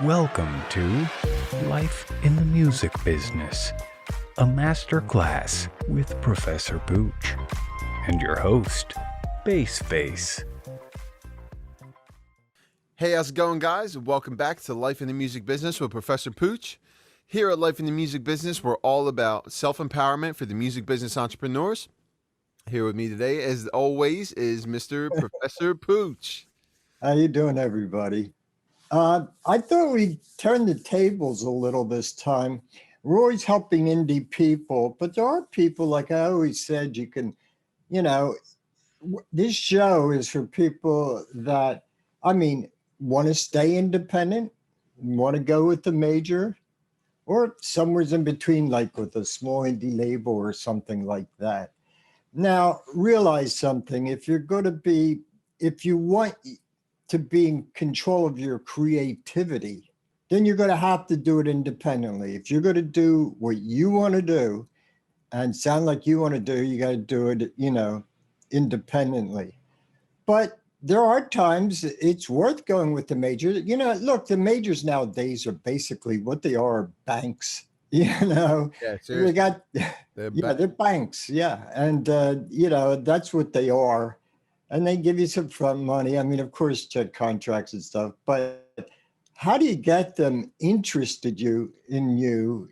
Welcome to Life in the Music Business, a masterclass with Professor Pooch and your host, BACEFACE. Hey, how's it going, guys? Welcome back to Life in the Music Business with Professor Pooch. Here at Life in the Music Business, we're all about self-empowerment for the music business entrepreneurs. Here with me today, as always, is Mr. Professor Pooch. How you doing, everybody? I thought we'd turn the tables a little this time. We're always helping indie people, but there are people, like I always said, you can, this show is for people that, want to stay independent, want to go with the major, or somewhere's in between, like with a small indie label or something like that. Now, realize something. If you want to be in control of your creativity, then you're going to have to do it independently. If you're going to do what you want to do and sound like you want to do, you got to do it, independently. But there are times it's worth going with the majors. Look, the majors nowadays are basically what they are, banks. Yeah, seriously. They're banks. Yeah. And, that's what they are. And they give you some front money. I mean, of course, check contracts and stuff, but how do you get them interested in you?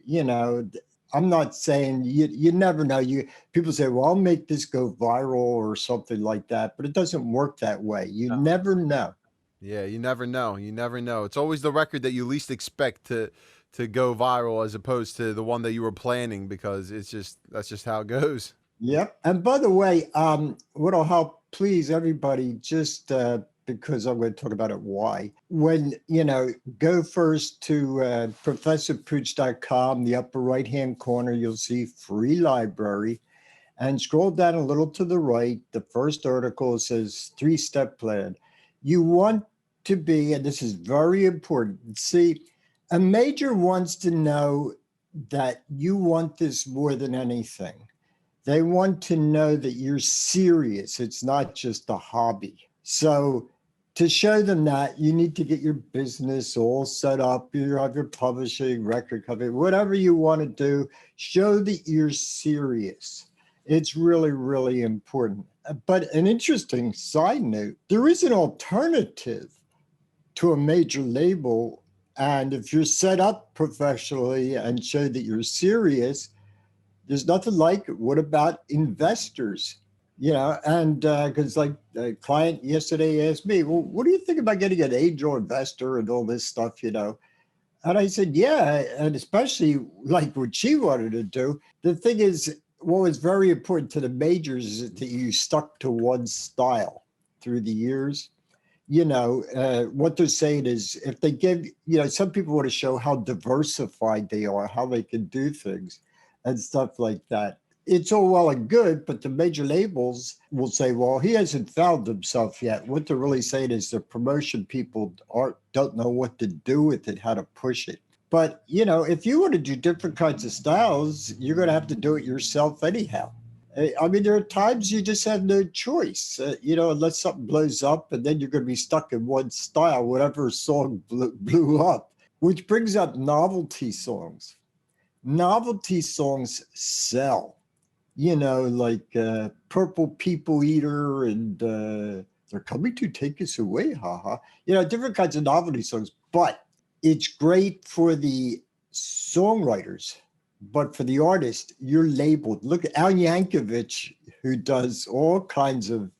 I'm not saying you never know. People say, well, I'll make this go viral or something like that, but it doesn't work that way. You never know. Yeah, you never know. You never know. It's always the record that you least expect to go viral as opposed to the one that you were planning, because that's just how it goes. Yep. And by the way, what'll help please everybody, just because I'm going to talk about it, why. When, go first to professorpooch.com, the upper right-hand corner, you'll see free library. And scroll down a little to the right. The first article says 3-step plan. You want to be, and this is very important, see, a major wants to know that you want this more than anything. They want to know that you're serious. It's not just a hobby. So to show them that, you need to get your business all set up. You have your publishing, record company, whatever you want to do, show that you're serious. It's really, really important. But an interesting side note, there is an alternative to a major label. And if you're set up professionally and show that you're serious, there's nothing like it. What about investors? And because like a client yesterday asked me, well, what do you think about getting an angel investor and all this stuff, And I said, yeah, and especially like what she wanted to do. The thing is, what was very important to the majors is that you stuck to one style through the years. What they're saying is if they give, some people want to show how diversified they are, how they can do things and stuff like that. It's all well and good, but the major labels will say, well, he hasn't found himself yet. What they're really saying is the promotion people don't know what to do with it, how to push it. But, if you want to do different kinds of styles, you're going to have to do it yourself anyhow. I mean, there are times you just have no choice, unless something blows up, and then you're going to be stuck in one style, whatever song blew up, which brings up novelty songs. Novelty songs sell, like Purple People Eater and They're Coming to Take Us Away, haha. Different kinds of novelty songs. But it's great for the songwriters. But for the artist, you're labeled. Look at Al Yankovic, who does all kinds of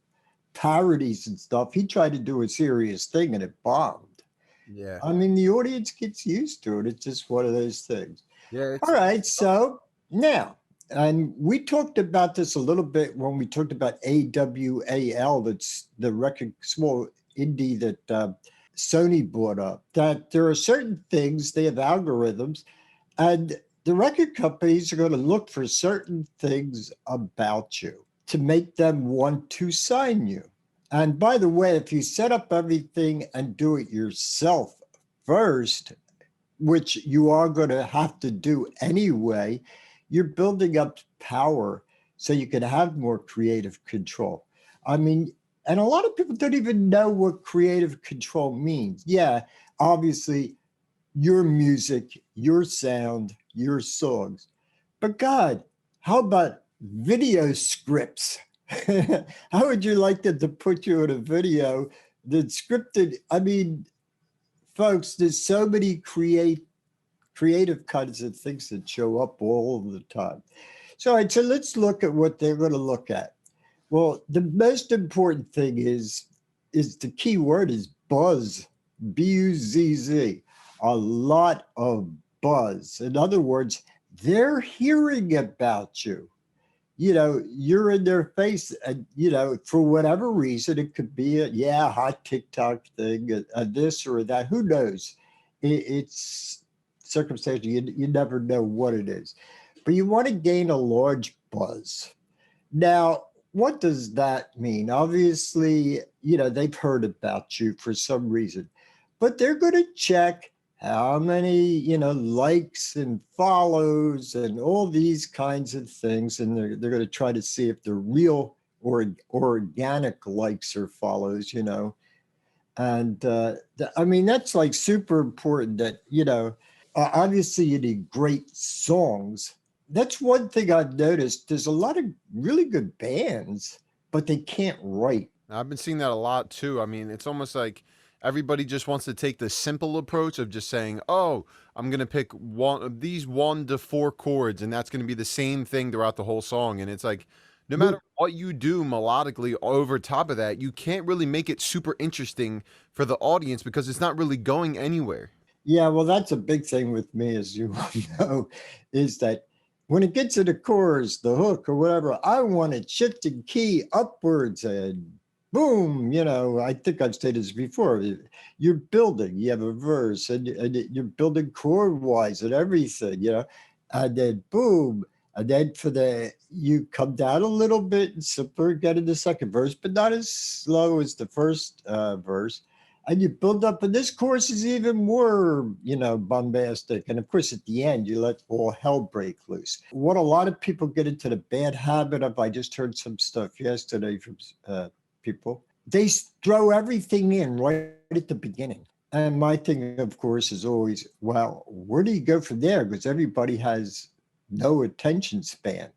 parodies and stuff. He tried to do a serious thing and it bombed. Yeah. I mean, the audience gets used to it. It's just one of those things. Yeah. All right. So now, and we talked about this a little bit when we talked about AWAL, that's the record, small indie that Sony brought up, that there are certain things, they have algorithms, and the record companies are going to look for certain things about you to make them want to sign you. And by the way, if you set up everything and do it yourself first, which you are going to have to do anyway, you're building up power so you can have more creative control. I mean, and a lot of people don't even know what creative control means. Yeah, obviously, your music, your sound, your songs. But God, how about video scripts? How would you like them to put you in a video that's scripted? I mean, folks, there's so many creative kinds of things that show up all the time. So, all right, so let's look at what they're going to look at. Well, the most important thing is the key word is buzz, B-U-Z-Z. A lot of buzz. In other words, they're hearing about you. You know, you're in their face, and for whatever reason, it could be a hot TikTok thing, this or that. Who knows? It's circumstantial. You never know what it is, but you want to gain a large buzz. Now, what does that mean? Obviously, they've heard about you for some reason, but they're going to check how many, likes and follows and all these kinds of things. And they're going to try to see if they're real or organic likes or follows, And I mean, that's like super important that, obviously you need great songs. That's one thing I've noticed. There's a lot of really good bands, but they can't write. I've been seeing that a lot too. I mean, it's almost like everybody just wants to take the simple approach of just saying, "Oh, I'm going to pick one of these 1 to 4 chords and that's going to be the same thing throughout the whole song." And it's like no matter what you do melodically over top of that, you can't really make it super interesting for the audience because it's not really going anywhere. Yeah, well, that's a big thing with me, as you know, is that when it gets to the chorus, the hook, or whatever, I want it shifting key upwards and boom. I think I've stated this before. You're building, you have a verse, and you're building chord wise and everything, and then boom. And then you come down a little bit and simpler, get in the second verse, but not as slow as the first verse. And you build up, and this chorus is even more, bombastic. And of course, at the end, you let all hell break loose. What a lot of people get into the bad habit of, I just heard some stuff yesterday from people, they throw everything in right at the beginning. And my thing, of course, is always, well, where do you go from there? Because everybody has no attention span.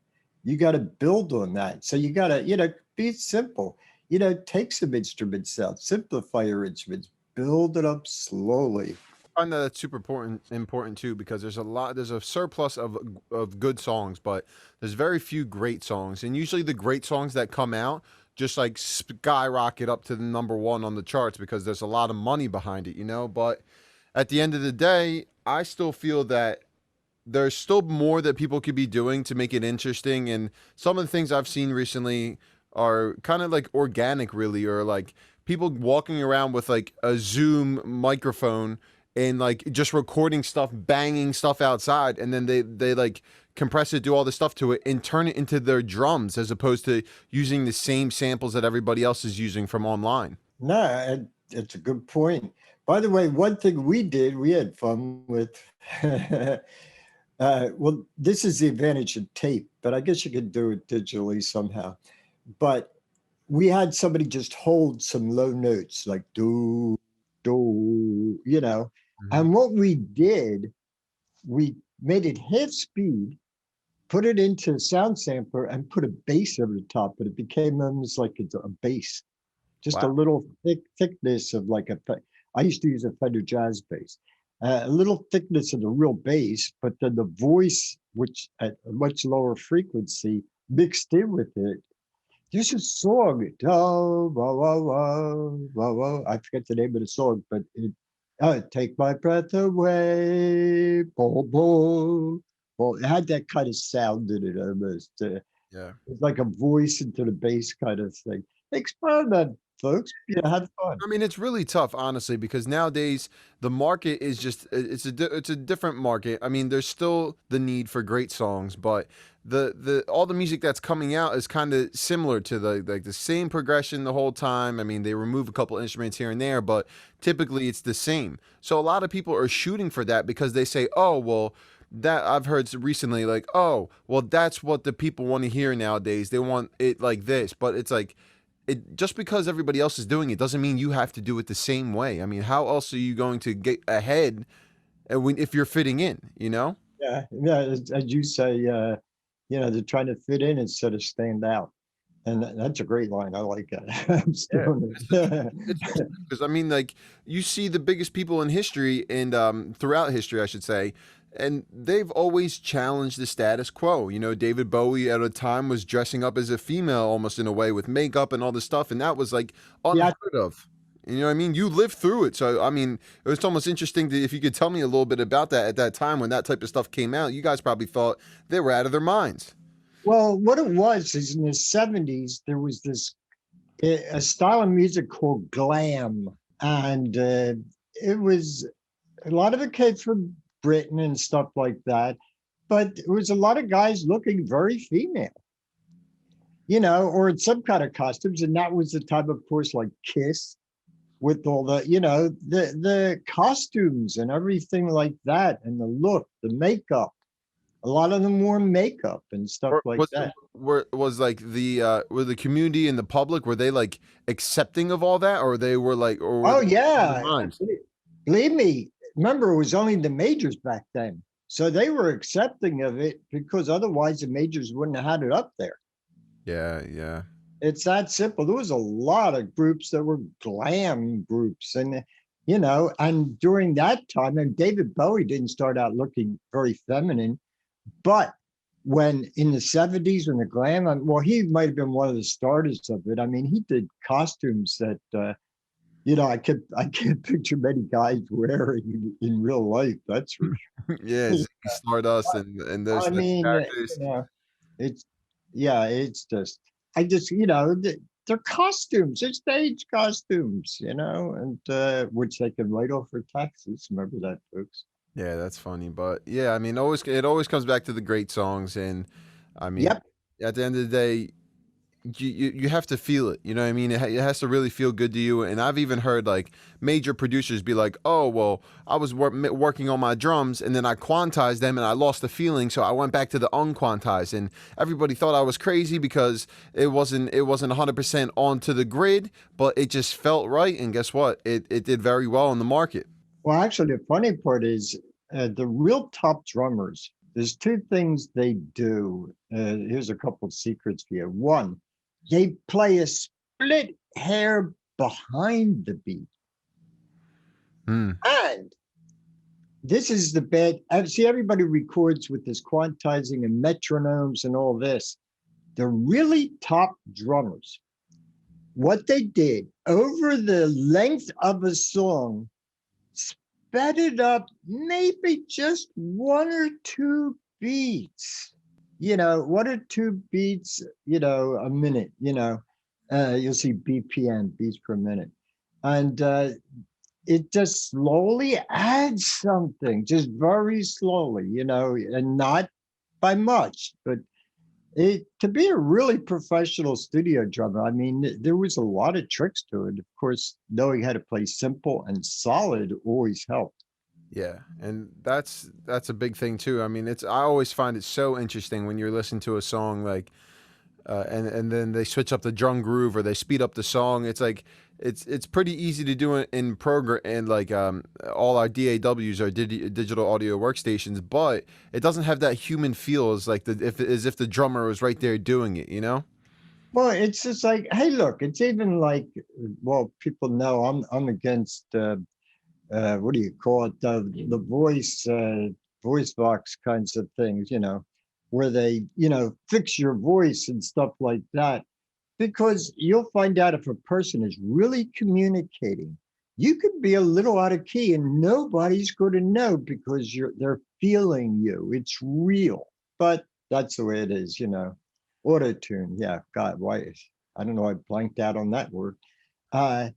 You got to build on that. So you got to, be simple. Take some instruments out, simplify your instruments, build it up slowly. I find that that's super important too because there's a surplus of good songs, but there's very few great songs, and usually the great songs that come out just like skyrocket up to the #1 on the charts because there's a lot of money behind it, But at the end of the day, I still feel that there's still more that people could be doing to make it interesting, and some of the things I've seen recently are kind of like organic really, or like people walking around with like a Zoom microphone and like just recording stuff, banging stuff outside, and then they like compress it, do all this stuff to it, and turn it into their drums as opposed to using the same samples that everybody else is using from online. No, it's a good point. By the way, one thing we had fun with. Well, this is the advantage of tape, but I guess you could do it digitally somehow. But we had somebody just hold some low notes like do, do, And what we did, we made it half speed, put it into a sound sampler, and put a bass over the top. But it became almost like it's a bass, just a Wow. little thickness of like I used to use a Fender Jazz bass. A little thickness of the real bass, but then the voice, which at a much lower frequency, mixed in with it. There's a song, oh, wah, wah, wah, wah, wah. I forget the name of the song, but take my breath away, bo, bo. Well, it had that kind of sound in it almost. Yeah. It's like a voice into the bass kind of thing. Experiment, folks. Have fun. I mean, it's really tough, honestly, because nowadays the market is just it's a different market. I mean, there's still the need for great songs, but the all the music that's coming out is kind of similar to the same progression the whole time. I mean, they remove a couple instruments here and there, but typically it's the same. So a lot of people are shooting for that because they say, "Oh, well, that I've heard recently like, "Oh, well, that's what the people want to hear nowadays. They want it like this." But it's like just because everybody else is doing it doesn't mean you have to do it the same way. I mean, how else are you going to get ahead and when if you're fitting in, you know. Yeah, as you say, they're trying to fit in instead of stand out. And that's a great line. I like that. I'm Yeah, stealing it's the truth. it. It's the truth because I mean, like you see the biggest people in history and throughout history, I should say, and they've always challenged the status quo. You know, David Bowie at a time was dressing up as a female almost in a way with makeup and all this stuff, and that was like Yeah, unheard of. You know what I mean? You lived through it, so I mean, it was almost interesting if you could tell me a little bit about that at that time when that type of stuff came out. You guys probably thought they were out of their minds. well, what it was is in the 70s, there was this a style of music called glam. And it was a lot of it came from Britain and stuff like that. But it was a lot of guys looking very female, or in some kind of costumes. And that was the time, of course, like Kiss with all the, the costumes and everything like that, and the look, the makeup. A lot of them wore makeup and stuff Or like that. was like were the community and the public, were they like accepting of all that, or they were like, or were Oh they in their yeah, minds? believe me. Remember, it was only the majors back then, so they were accepting of it because otherwise the majors wouldn't have had it up there. Yeah, yeah. It's that simple. There was a lot of groups that were glam groups, and and during that time, and David Bowie didn't start out looking very feminine, but when in the 70s, when the glam, well, he might have been one of the starters of it. I mean, he did costumes that I can't picture many guys wearing in real life. That's for Yeah, sure. Ziggy Stardust and those I type of mean, characters. it's yeah, it's just I just they're costumes, they're stage costumes, and which they can write off for taxes. Remember that, folks? Yeah, that's funny, but yeah, I mean, always it always comes back to the great songs, and I mean, Yep. at the end of the day, you have to feel it. You know what I mean? It has to really feel good to you. And I've even heard like major producers be like, "Oh, well, I was working on my drums, and then I quantized them, and I lost the feeling, so I went back to the unquantized." And everybody thought I was crazy because it wasn't 100% onto the grid, but it just felt right. And guess what? It did very well in the market. Well, actually, the funny part is the real top drummers. There's two things they do. Here's a couple of secrets for you. One, they play a split hair behind the beat. Hmm. And this is the bad. See, everybody records with this quantizing and metronomes and all this. The really top drummers, what they did over the length of a song, sped it up maybe just one or two beats, one or two beats, a minute, you'll see BPM, beats per minute. And it just slowly adds something, just very slowly, and not by much, but to be a really professional studio drummer, I mean, there was a lot of tricks to it. Of course, knowing how to play simple and solid always helped. Yeah, and that's a big thing too. I mean, I always find it so interesting when you're listening to a song like, and then they switch up the drum groove or they speed up the song. It's like it's pretty easy to do it in program and like all our DAWs are digital audio workstations, but it doesn't have that human feel as if the drummer was right there doing it. You know? Well, it's just like, hey, look, it's even like, well, people know I'm against what do you call it, the voice box kinds of things, where they fix your voice and stuff like that, because you'll find out if a person is really communicating. You could be a little out of key and nobody's going to know because they're feeling you. It's real, but that's the way it is. Auto tune, yeah, God, why? I don't know, I blanked out on that word. uh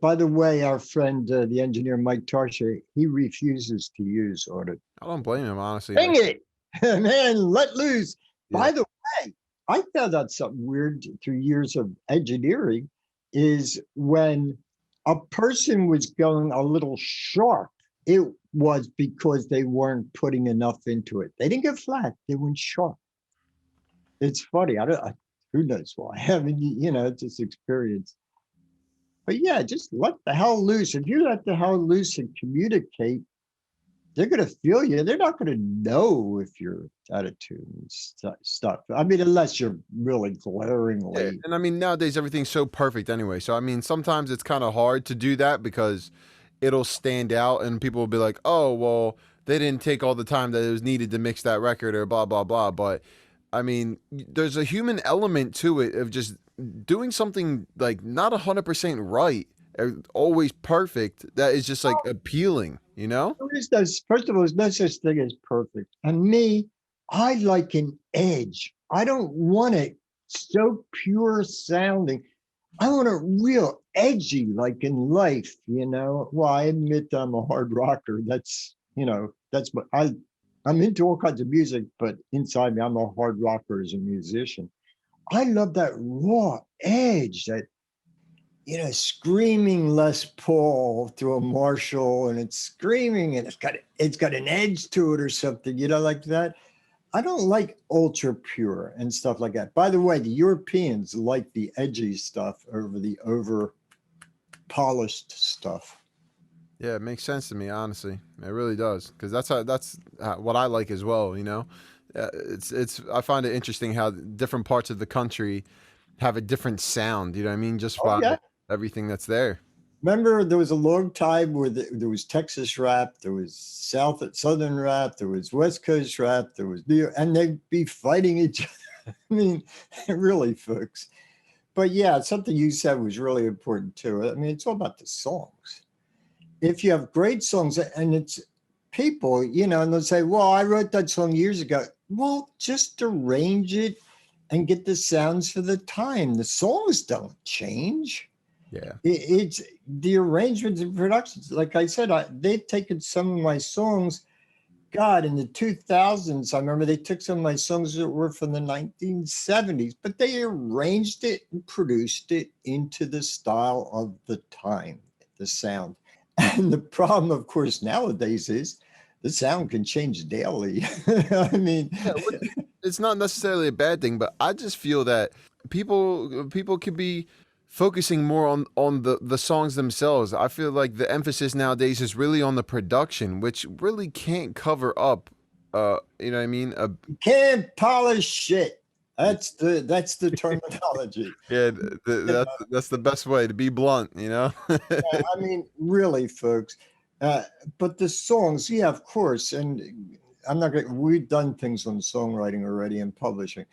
by the way, our friend, the engineer Mike Tarsha, he refuses to use auto. I don't blame him honestly. Dang Like, it, man, let loose. yeah, By the way, I found out something weird through years of engineering is when a person was going a little sharp, it was because they weren't putting enough into it. They didn't get flat, they went sharp. It's funny. Who knows why? I mean, it's just experience. But yeah, just let the hell loose. If you let the hell loose and communicate, they're going to feel you. They're not going to know if you're out of tune and stuff. I mean, unless you're really Yeah, glaringly. and I mean nowadays everything's so perfect anyway. So I mean sometimes it's kind of hard to do that because it'll stand out and people will be like, "Oh, well, they didn't take all the time that it was needed to mix that record or blah blah blah." But I mean, there's a human element to it of just doing something like not 100% right, always perfect that is just like appealing, you know? First of all, there's no such thing as perfect. And me, I like an edge. I don't want it so pure sounding. I want it real edgy, like in life, you know. Well, I admit I'm a hard rocker. That's what I'm into all kinds of music, but inside me, I'm a hard rocker as a musician. I love that raw edge, that screaming Les Paul through a Marshall, and it's screaming, and it's got an edge to it or something, like that. I don't like ultra pure and stuff like that. By the way, the Europeans like the edgy stuff over the over polished stuff. Yeah, it makes sense to me, honestly. It really does, because that's what I like as well. It's I find it interesting how different parts of the country have a different sound. You know what I mean? Just Oh by yeah. everything that's there. Remember, there was a long time where there was Texas rap, there was Southern rap, there was West Coast rap, there was and they'd be fighting each other. I mean, really, folks. But yeah, something you said was really important too. I mean, it's all about the songs. If you have great songs, and it's people, and they'll say, "Well, I wrote that song years ago." Well, just arrange it and get the sounds for the time. The songs don't change. Yeah. It's the arrangements and productions. Like I said, they've taken some of my songs. God, in the 2000s, I remember they took some of my songs that were from the 1970s, but they arranged it and produced it into the style of the time, the sound. And the problem, of course, nowadays is the sound can change daily. I mean, Yeah, it's not necessarily a bad thing, but I just feel that people could be focusing more on the songs themselves. I feel like the emphasis nowadays is really on the production, which really can't cover up you know what I mean? can't polish shit. That's the terminology. Yeah, that's the best way to be blunt, you know? I mean, really, folks. Uh, but the songs, yeah, of course. And I'm not going we've done things on songwriting already and publishing.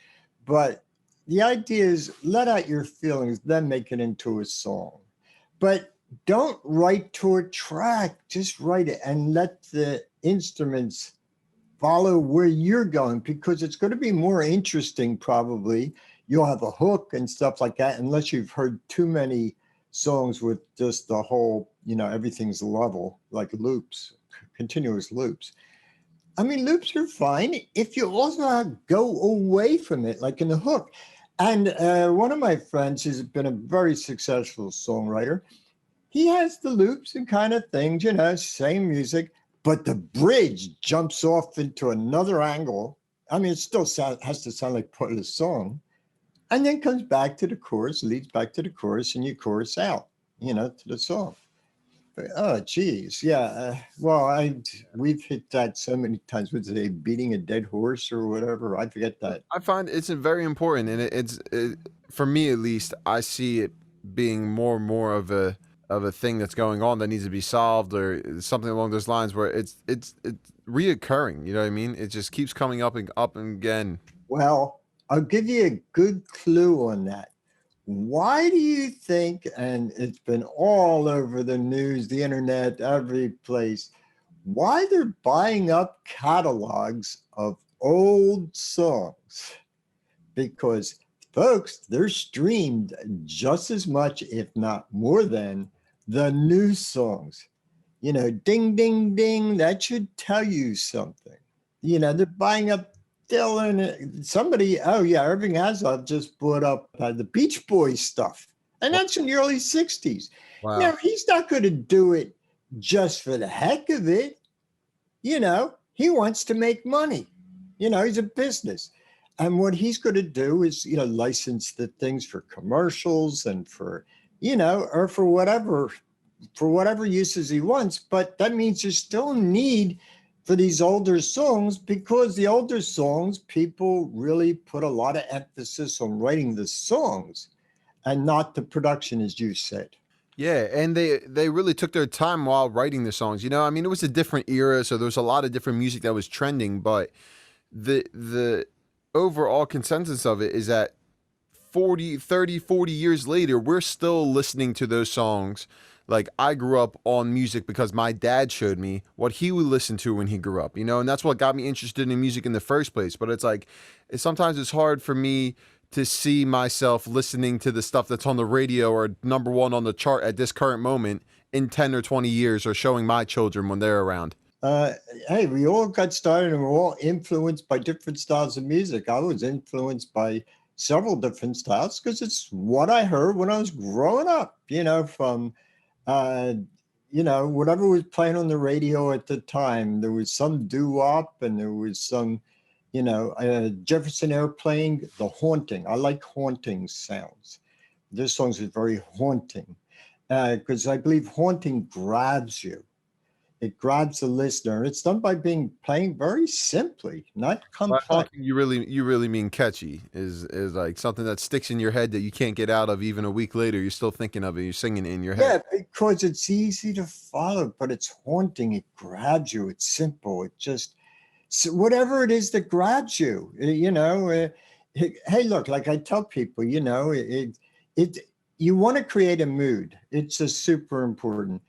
But the idea is let out your feelings, then make it into a song. But don't write to a track, just write it and let the instruments follow where you're going, because it's going to be more interesting, probably. You'll have a hook and stuff like that, unless you've heard too many songs with just the whole, everything's level, like loops, continuous loops. I mean, loops are fine if you also go away from it, like in the hook. And one of my friends who's been a very successful songwriter, he has the loops and kind of things, same music, but the bridge jumps off into another angle. I mean, it still has to sound like part of the song, and then comes back to the chorus, leads back to the chorus, and you chorus out, to the song. Oh, geez, yeah. Well, we've hit that so many times. What's it, beating a dead horse or whatever? I forget that. I find it's very important, and for me at least, I see it being more and more of a thing that's going on that needs to be solved or something along those lines where it's reoccurring. You know what I mean? It just keeps coming up and again. Well, I'll give you a good clue on that. Why do you think, and it's been all over the news, the internet, every place, why they're buying up catalogs of old songs? Because, folks, they're streamed just as much, if not more than, the new songs. Ding, ding, ding, that should tell you something. They're buying up Dylan, somebody, oh yeah, Irving Azoff just brought up the Beach Boys stuff. And that's in the early 60s. Wow. Now, he's not going to do it just for the heck of it. He wants to make money. He's a business. And what he's going to do is, license the things for commercials and for, or for whatever uses he wants. But that means you still need for these older songs, because the older songs, people really put a lot of emphasis on writing the songs and not the production, as you said. Yeah, and they really took their time while writing the songs. You know, I mean, it was a different era, so there was a lot of different music that was trending, but the overall consensus of it is that 40 years later, we're still listening to those songs. Like, I grew up on music because my dad showed me what he would listen to when he grew up, you know, and that's what got me interested in music in the first place. But it's like, sometimes it's hard for me to see myself listening to the stuff that's on the radio or number one on the chart at this current moment in 10 or 20 years, or showing my children when they're around. Uh, hey, we all got started and we're all influenced by different styles of music. I was influenced by several different styles because it's what I heard when I was growing up, from, uh, whatever was playing on the radio at the time. There was some doo-wop and there was some, Jefferson Airplane, The Haunting. I like haunting sounds. This song is very haunting because I believe haunting grabs you. It grabs the listener. It's done by playing very simply, not By complex. haunting, you really mean catchy, is like something that sticks in your head that you can't get out of. Even a week later, you're still thinking of it. You're singing it in your head. Yeah, because it's easy to follow, but it's haunting. It grabs you. It's simple. It just, so whatever it is that grabs you, hey, look, like I tell people, you want to create a mood. It's just super important.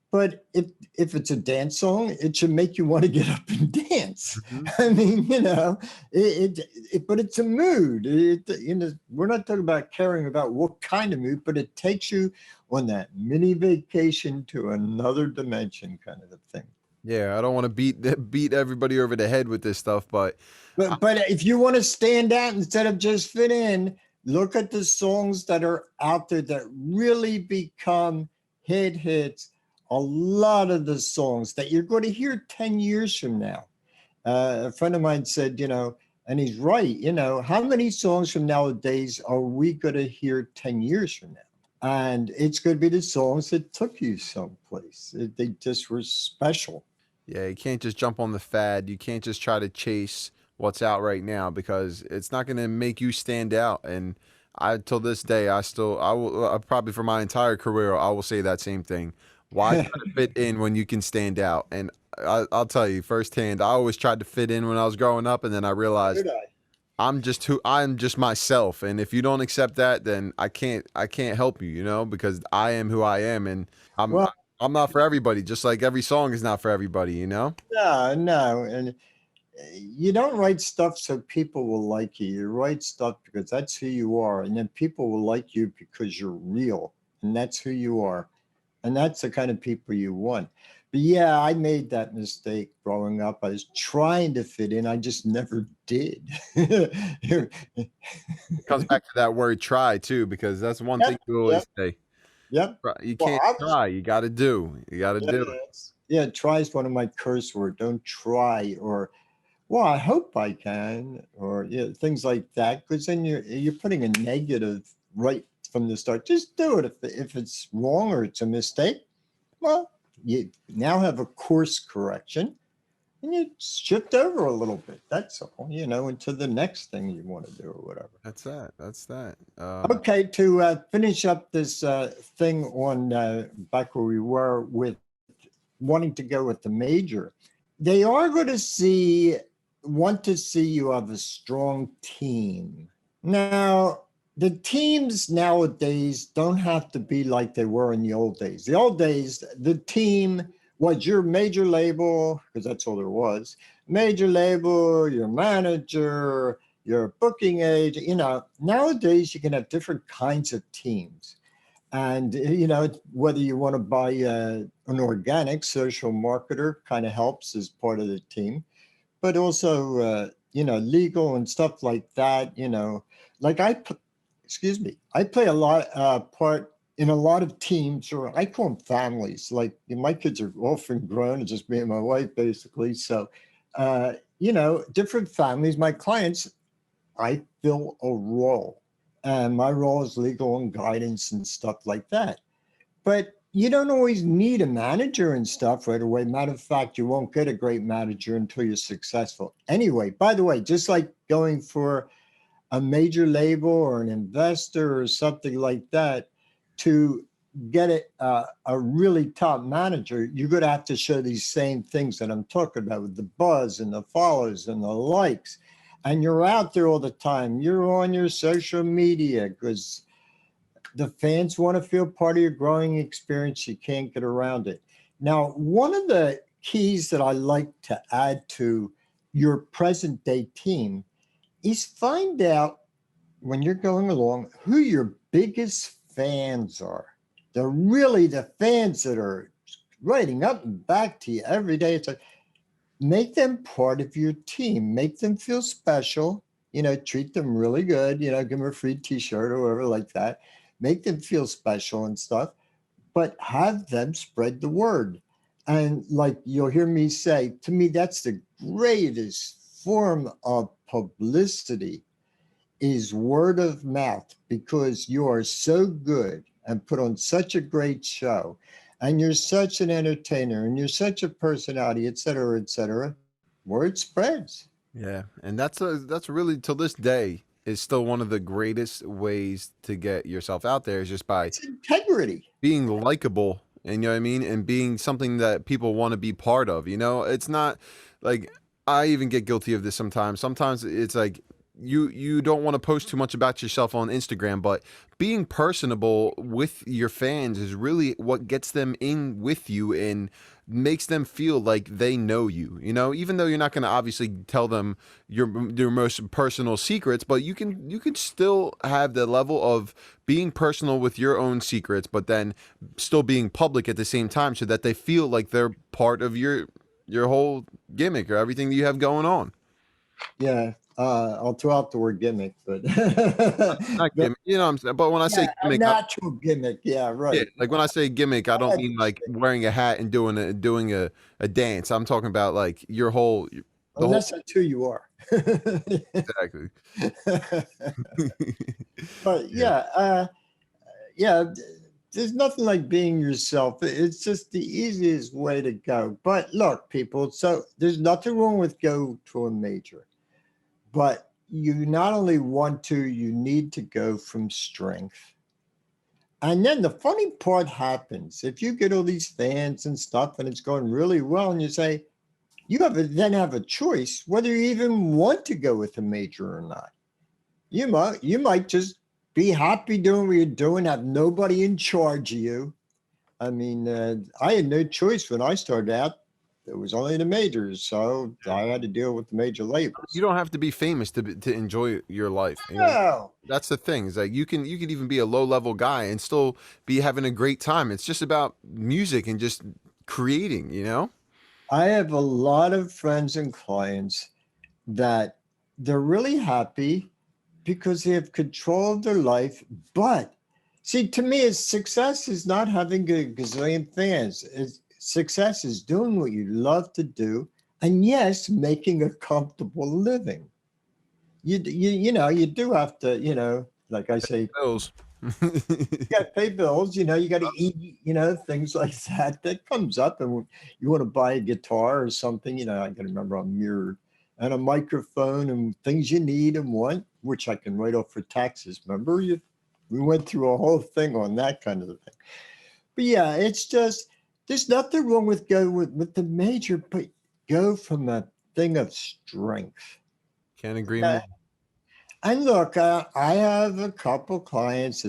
But if it's a dance song, it should make you want to get up and dance. Mhm. I mean, but it's a mood. We're not talking about caring about what kind of mood, but it takes you on that mini vacation to another dimension, kind of a thing. Yeah, I don't want to beat everybody over the head with this stuff, but But if you want to stand out instead of just fit in, look at the songs that are out there that really become hits. A lot of the songs that you're going to hear 10 years from now. A friend of mine said, and he's right, how many songs from nowadays are we going to hear 10 years from now? And it's going to be the songs that took you someplace. They just were special. yeah, you can't just jump on the fad. You can't just try to chase what's out right now, because it's not going to make you stand out. And till this day, I will probably for my entire career, I will say that same thing. Why try to fit in when you can stand out? And I'll tell you firsthand, I always tried to fit in when I was growing up, and then I realized Did I? I'm just myself. And if you don't accept that, then I can't help you, because I am who I am, and I'm Well, I'm not for everybody. Just like every song is not for everybody. no. And you don't write stuff so people will like you. You write stuff because that's who you are. And then people will like you because you're real. And that's who you are. And that's the kind of people you want. But yeah, I made that mistake growing up. I was trying to fit in. I just never did. Yep, It comes back to that word try too, because that's one thing you yep, always say. yep. You Well, can't I was, try. You got to do. You got to yeah, do it. try is one of my curse words. Don't try, or well, I hope I can, or things like that. Because then you're putting a negative right from the start. Just do it. If it's wrong or it's a mistake, well, you now have a course correction, and you shift over a little bit. That's all, into the next thing you want to do or whatever. That's that. That's that. Okay, to finish up this thing on back where we were with wanting to go with the major, they are going to want to see you have a strong team. Now, the teams nowadays don't have to be like they were in the old days. The old days, the team was your major label, because that's all there was, major label, your manager, your booking agent. Nowadays you can have different kinds of teams. And, whether you want to buy an organic social marketer kind of helps as part of the team, but also, legal and stuff like that, like I play a lot part in a lot of teams, or I call them families. Like my kids are often grown, it's just me and my wife, basically. So, different families, my clients, I fill a role, and my role is legal and guidance and stuff like that. But you don't always need a manager and stuff right away. Matter of fact, you won't get a great manager until you're successful. Anyway, by the way, just like going for a major label or an investor or something like that, to get a really top manager, you're going to have to show these same things that I'm talking about with the buzz and the follows and the likes. And you're out there all the time. You're on your social media because the fans want to feel part of your growing experience. You can't get around it. Now, one of the keys that I like to add to your present day team is find out when you're going along who your biggest fans are. They're really the fans that are writing up and back to you every day. It's like, make them part of your team, make them feel special, treat them really good, give them a free t-shirt or whatever like that, make them feel special and stuff, but have them spread the word. And like you'll hear me say, to me, that's the greatest form of publicity is word of mouth, because you are so good and put on such a great show and you're such an entertainer and you're such a personality, et cetera, word spreads. Yeah, and that's really, till this day, is still one of the greatest ways to get yourself out there, is just by It's integrity. being likable, and you know what I mean, and being something that people want to be part of. It's not like, I even get guilty of this sometimes. Sometimes it's like you don't want to post too much about yourself on Instagram, but being personable with your fans is really what gets them in with you and makes them feel like they know you. Even though you're not going to obviously tell them your most personal secrets, but you can still have the level of being personal with your own secrets, but then still being public at the same time, so that they feel like they're part of your whole gimmick or everything that you have going on. Yeah. I'll throw out the word gimmick, but Not gimmick, you know what I'm saying? But when I say a gimmick, natural gimmick. Yeah, right. yeah, like when I say gimmick, I don't mean like wearing a hat and doing a dance. I'm talking about like your whole Unless that's who you are. exactly. But yeah, there's nothing like being yourself. It's just the easiest way to go. But look, people, so there's nothing wrong with go to a major. But you not only want to, you need to go from strength. And then the funny part happens. If you get all these fans and stuff and it's going really well, and you say, then have a choice whether you even want to go with a major or not. You might just be happy doing what you're doing, have nobody in charge of you. I mean, I had no choice when I started out. It was only the majors, so I had to deal with the major labels. You don't have to be famous to enjoy your life. No. That's the thing. Is like you can even be a low level guy and still be having a great time. It's just about music and just creating. I have a lot of friends and clients that they're really happy because they have control of their life. But see, to me, success is not having a gazillion fans. Success is doing what you love to do, and yes, making a comfortable living. You do have to, like I say, Bills. you got to pay bills. You got to eat. Things like that comes up, and you want to buy a guitar or something. I can remember I'm mirrored, and a microphone and things you need and want, which I can write off for taxes. Remember, we went through a whole thing on that kind of thing. But yeah, it's just. There's nothing wrong with go with the major, but go from a thing of strength. Can't agree more. And look, I have a couple clients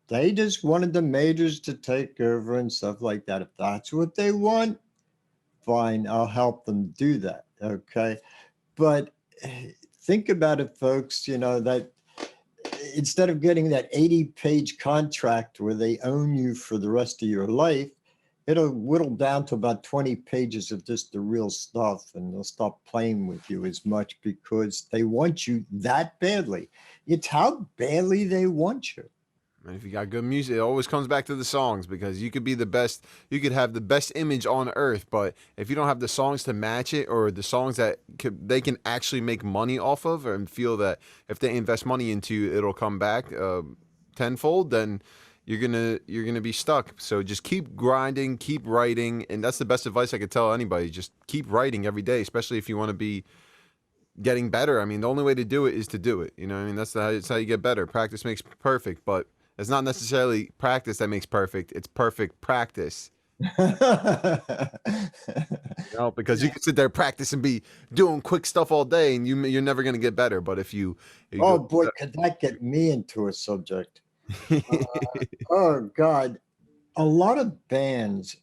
they just wanted the majors to take over and stuff like that. If that's what they want, fine, I'll help them do that. Okay. But think about it, folks, that instead of getting that 80-page contract where they own you for the rest of your life, it'll whittle down to about 20 pages of just the real stuff, and they'll stop playing with you as much because they want you that badly. It's how badly they want you. And if you got good music, it always comes back to the songs, because you could be the best, you could have the best image on earth, but if you don't have the songs to match it, or the songs that they can actually make money off of, and feel that if they invest money into, it'll come back tenfold, then you're gonna be stuck. So just keep grinding, keep writing, and that's the best advice I could tell anybody. Just keep writing every day, especially if you want to be getting better. I mean, the only way to do it is to do it. You know what I mean? That's how you get better. Practice makes perfect, but it's not necessarily practice that makes perfect. It's perfect practice. Because you can sit there practice and be doing quick stuff all day, and you're never gonna get better. But if you Oh boy, could that get me into a subject? Oh God, a lot of bands,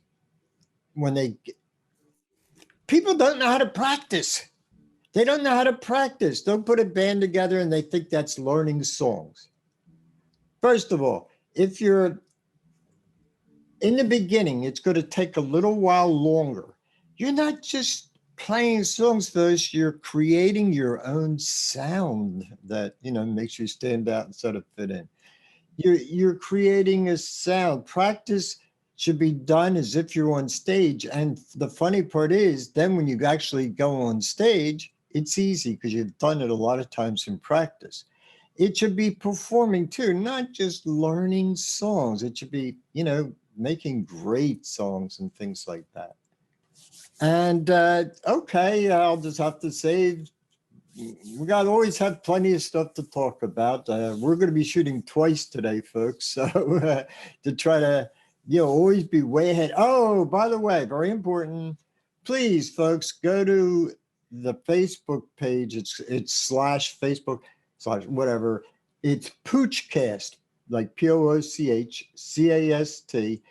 people don't know how to practice. They don't know how to practice. They'll put a band together and they think that's learning songs. First of all, if you're in the beginning, it's going to take a little while longer. You're not just playing songs first, you're creating your own sound that, makes you stand out instead of fit in. You're creating a sound. Practice should be done as if you're on stage. And the funny part is, then when you actually go on stage, it's easy because you've done it a lot of times in practice. It should be performing too, not just learning songs. It should be, making great songs and things like that. And okay, I'll just have to say, we got to always have plenty of stuff to talk about. We're going to be shooting twice today, folks. So to try to, always be way ahead. Oh, by the way, very important. Please, folks, go to the Facebook page. It's /Facebook/ whatever. It's Poochcast, like POOCHCAST.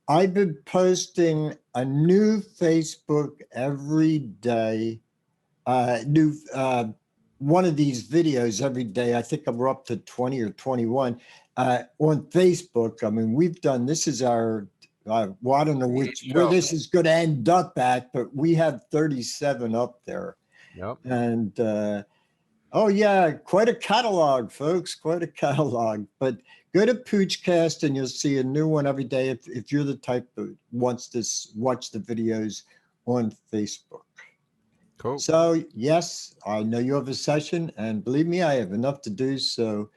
I've been posting a new Facebook every day. One of these videos every day. I think we're up to 20 or 21 on Facebook. I mean, this is our, I don't know where this is going to end up at, but we have 37 up there. Yep. And oh yeah, quite a catalog, folks, quite a catalog. But go to Poochcast and you'll see a new one every day if you're the type that wants to watch the videos on Facebook. Cool. So yes, I know you have a session, and believe me, I have enough to do. So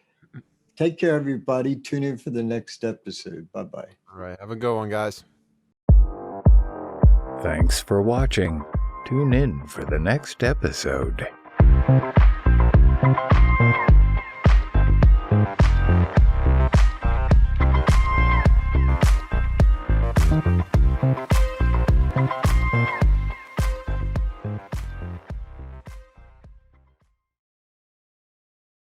take care, everybody. Tune in for the next episode. Bye-bye. All right. Have a good one, guys. Thanks for watching. Tune in for the next episode.